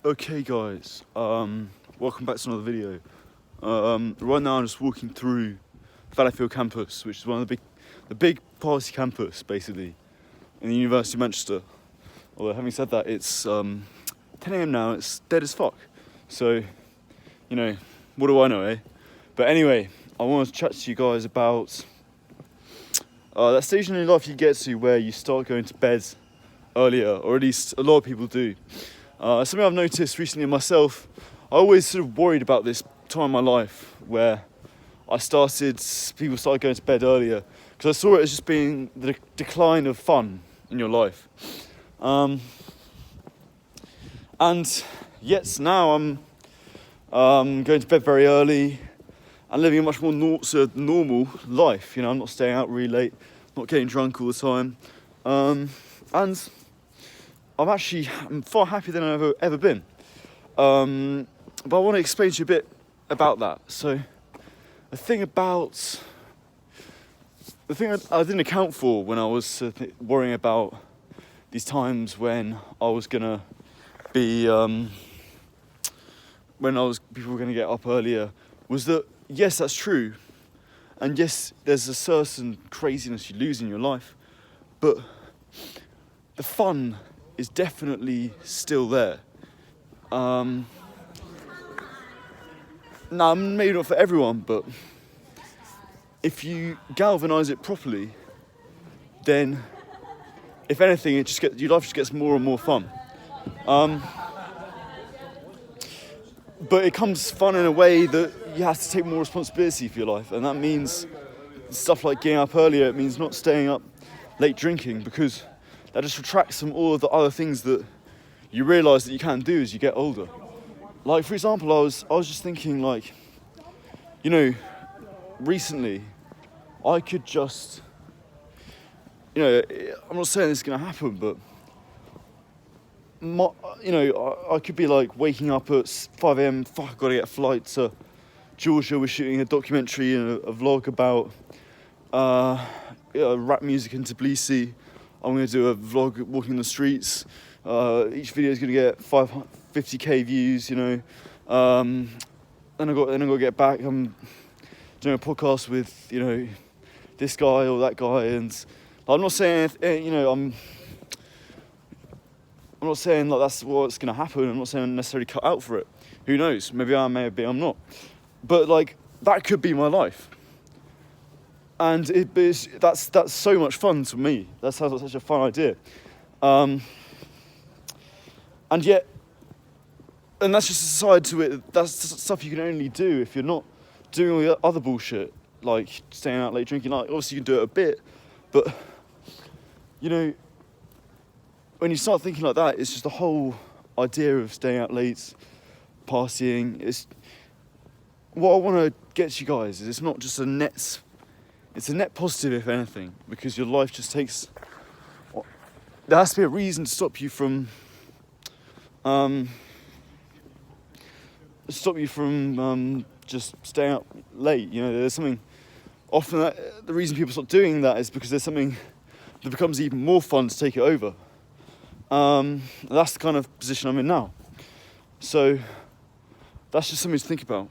Okay guys, welcome back to another video. Right now I'm just walking through Valleyfield campus, which is one of the big party campus basically in the University of Manchester. Although having said that, it's 10 AM now, it's dead as fuck. So, you know, what do I know, eh? But anyway, I want to chat to you guys about that stage in your life you get to where you start going to bed earlier, or at least a lot of people do. Something I've noticed recently myself, I always sort of worried about this time in my life where people started going to bed earlier, because I saw it as just being the decline of fun in your life. And yet now I'm going to bed very early and living a much more normal life. You know, I'm not staying out really late, not getting drunk all the time. And I'm far happier than I've ever been. But I want to explain to you a bit about that. So, the thing I didn't account for when I was worrying about these times when I was gonna be, people were gonna get up earlier, was that yes, that's true, and yes, there's a certain craziness you lose in your life, but the fun is definitely still there. Now, maybe not for everyone, but if you galvanise it properly, then, if anything, your life just gets more and more fun. But it comes fun in a way that you have to take more responsibility for your life, and that means stuff like getting up earlier. It means not staying up late drinking, because that just retracts from all of the other things that you realise that you can't do as you get older. Like, for example, I was just thinking, like, you know, recently, I could just, you know, I'm not saying this is going to happen, but, I could be, like, waking up at 5 AM, fuck, I've got to get a flight to Georgia. We're shooting a documentary and a vlog about rap music in Tbilisi. I'm going to do a vlog walking the streets. Each video is going to get 50k views, you know. Then I got to get back. I'm doing a podcast with, you know, this guy or that guy, and I'm not saying, you know, I'm not saying like that's what's going to happen. I'm not saying I'm necessarily cut out for it. Who knows? Maybe I am, maybe I'm not. But like, that could be my life. And that's so much fun to me. That sounds like such a fun idea. And yet, and that's just a side to it. That's stuff you can only do if you're not doing all the other bullshit, like staying out late drinking. Like, obviously you can do it a bit, but, you know, when you start thinking like that, it's just the whole idea of staying out late, partying. What I want to get to you guys is it's not just it's a net positive, if anything, because your life just takes, there has to be a reason to stop you from just staying up late. You know, there's something, often the reason people stop doing that is because there's something that becomes even more fun to take it over. That's the kind of position I'm in now. So that's just something to think about.